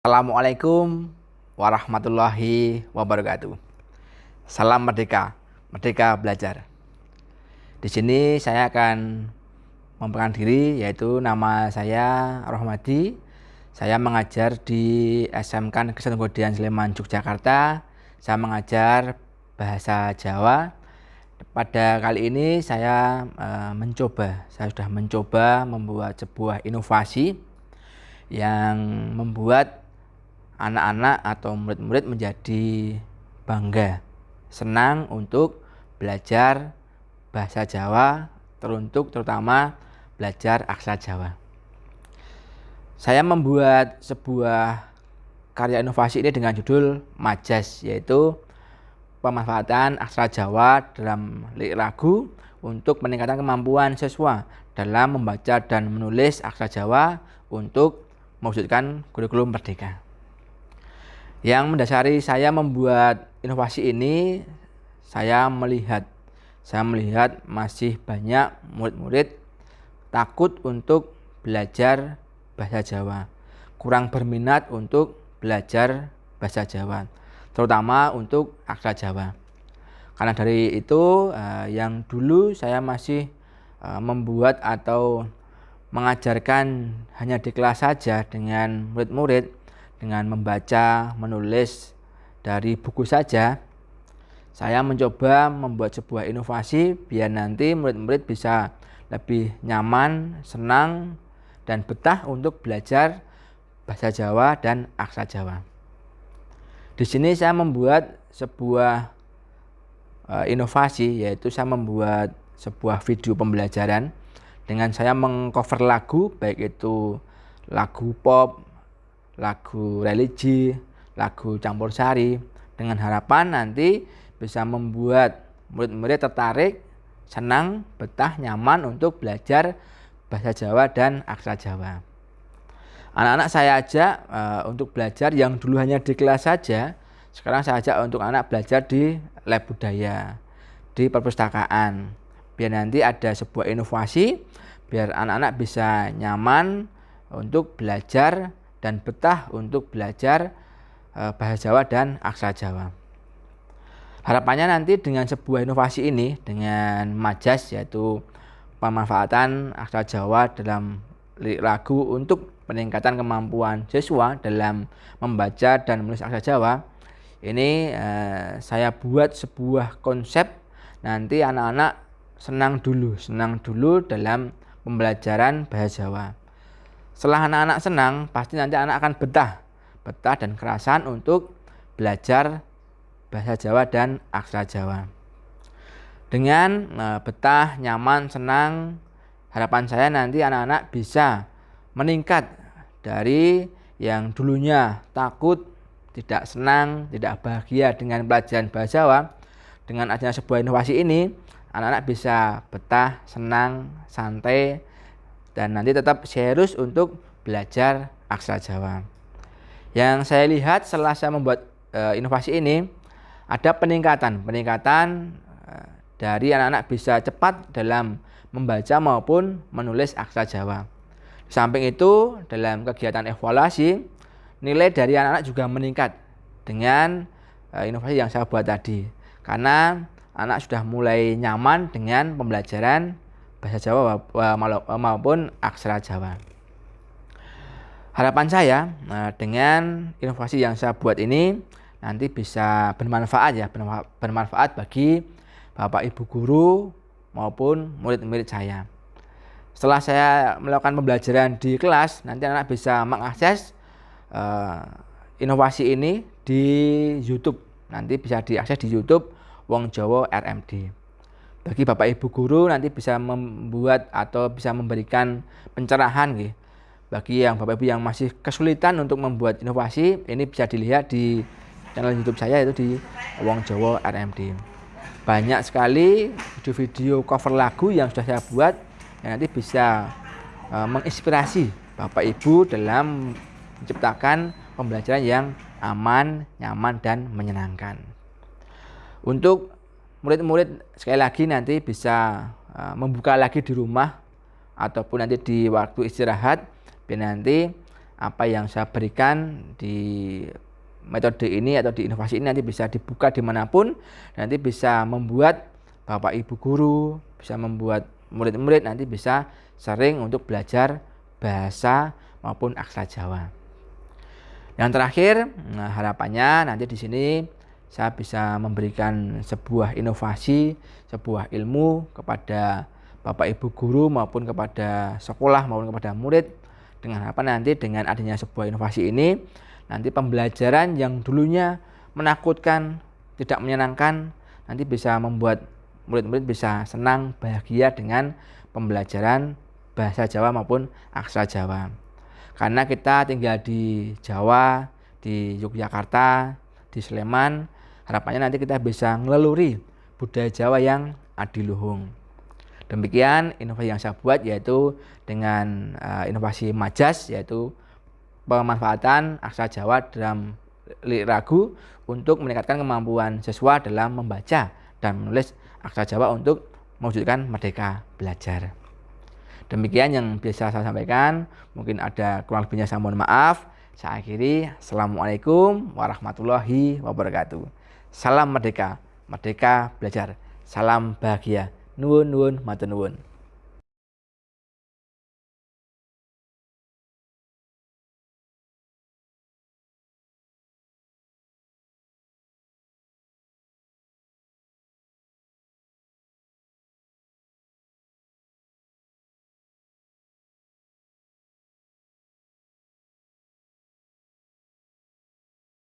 Assalamualaikum warahmatullahi wabarakatuh. Salam merdeka, merdeka belajar. Di sini saya akan memperkenalkan diri, yaitu nama saya Rohmadi. Saya mengajar di SMK Negeri 1 Ngodian Sleman, Yogyakarta. Saya mengajar bahasa Jawa. Pada kali ini saya sudah mencoba membuat sebuah inovasi yang membuat anak-anak atau murid-murid menjadi bangga, senang untuk belajar bahasa Jawa, terutama belajar aksara Jawa. Saya membuat sebuah karya inovasi ini dengan judul Majas, yaitu pemanfaatan aksara Jawa dalam lirik lagu untuk meningkatkan kemampuan siswa dalam membaca dan menulis aksara Jawa untuk mewujudkan kurikulum merdeka. Yang mendasari saya membuat inovasi ini, saya melihat masih banyak murid-murid takut untuk belajar bahasa Jawa, kurang berminat untuk belajar bahasa Jawa, terutama untuk aksara Jawa. Karena dari itu, yang dulu saya masih membuat atau mengajarkan hanya di kelas saja dengan murid-murid, dengan membaca, menulis dari buku saja, saya mencoba membuat sebuah inovasi biar nanti murid-murid bisa lebih nyaman, senang, dan betah untuk belajar bahasa Jawa dan aksara Jawa. Di sini saya membuat sebuah inovasi, yaitu saya membuat sebuah video pembelajaran dengan saya mengcover lagu, baik itu lagu pop, lagu religi, lagu campur sari, dengan harapan nanti bisa membuat murid-murid tertarik, senang, betah, nyaman untuk belajar bahasa Jawa dan aksara Jawa. Anak-anak saya ajak untuk belajar yang dulu hanya di kelas saja, sekarang saya ajak untuk anak belajar di lab budaya, di perpustakaan, biar nanti ada sebuah inovasi, biar anak-anak bisa nyaman untuk belajar dan betah untuk belajar bahasa Jawa dan aksara Jawa. Harapannya nanti dengan sebuah inovasi ini, dengan Majas, yaitu pemanfaatan aksara Jawa dalam lirik lagu untuk peningkatan kemampuan siswa dalam membaca dan menulis aksara Jawa, ini saya buat sebuah konsep nanti anak-anak senang dulu dalam pembelajaran bahasa Jawa. Setelah anak-anak senang, pasti nanti anak akan betah dan kerasan untuk belajar bahasa Jawa dan aksara Jawa. Dengan betah, nyaman, senang, harapan saya nanti anak-anak bisa meningkat dari yang dulunya takut, tidak senang, tidak bahagia dengan pelajaran bahasa Jawa. Dengan adanya sebuah inovasi ini, anak-anak bisa betah, senang, santai, dan nanti tetap serius untuk belajar aksara Jawa. Yang saya lihat setelah saya membuat inovasi ini, ada peningkatan dari anak-anak bisa cepat dalam membaca maupun menulis aksara Jawa. Di samping itu, dalam kegiatan evaluasi, nilai dari anak-anak juga meningkat dengan inovasi yang saya buat tadi, karena anak sudah mulai nyaman dengan pembelajaran bahasa Jawa maupun aksara Jawa. Harapan saya dengan inovasi yang saya buat ini nanti bisa bermanfaat bagi Bapak Ibu guru maupun murid-murid saya. Setelah saya melakukan pembelajaran di kelas, nanti anak bisa mengakses inovasi ini di YouTube. Nanti bisa diakses di YouTube Wong Jawa RMD. Bagi Bapak Ibu guru nanti bisa membuat atau bisa memberikan pencerahan gitu. Bagi yang Bapak Ibu yang masih kesulitan untuk membuat inovasi, ini bisa dilihat di channel YouTube saya, yaitu di Wong Jawa RMD. Banyak sekali video-video cover lagu yang sudah saya buat yang nanti bisa menginspirasi Bapak Ibu dalam menciptakan pembelajaran yang aman, nyaman, dan menyenangkan. Untuk murid-murid sekali lagi nanti bisa membuka lagi di rumah ataupun nanti di waktu istirahat, biar nanti apa yang saya berikan di metode ini atau di inovasi ini nanti bisa dibuka dimanapun, nanti bisa membuat Bapak Ibu guru, bisa membuat murid-murid nanti bisa sering untuk belajar bahasa maupun aksara Jawa. Yang terakhir, harapannya nanti di sini saya bisa memberikan sebuah inovasi, sebuah ilmu kepada Bapak Ibu guru maupun kepada sekolah maupun kepada murid, dengan harapan nanti dengan adanya sebuah inovasi ini nanti pembelajaran yang dulunya menakutkan, tidak menyenangkan, nanti bisa membuat murid-murid bisa senang, bahagia dengan pembelajaran bahasa Jawa maupun aksara Jawa. Karena kita tinggal di Jawa, di Yogyakarta, di Sleman, harapannya nanti kita bisa ngeleluri budaya Jawa yang adiluhung. Demikian inovasi yang saya buat, yaitu dengan inovasi majas, yaitu pemanfaatan aksara Jawa dalam lirik ragu untuk meningkatkan kemampuan siswa dalam membaca dan menulis aksara Jawa untuk mewujudkan merdeka belajar. Demikian yang bisa saya sampaikan. Mungkin ada kurang lebihnya saya mohon maaf. Saya akhiri. Assalamualaikum warahmatullahi wabarakatuh. Salam merdeka, merdeka belajar. Salam bahagia. Nuwun nuwun matur nuwun.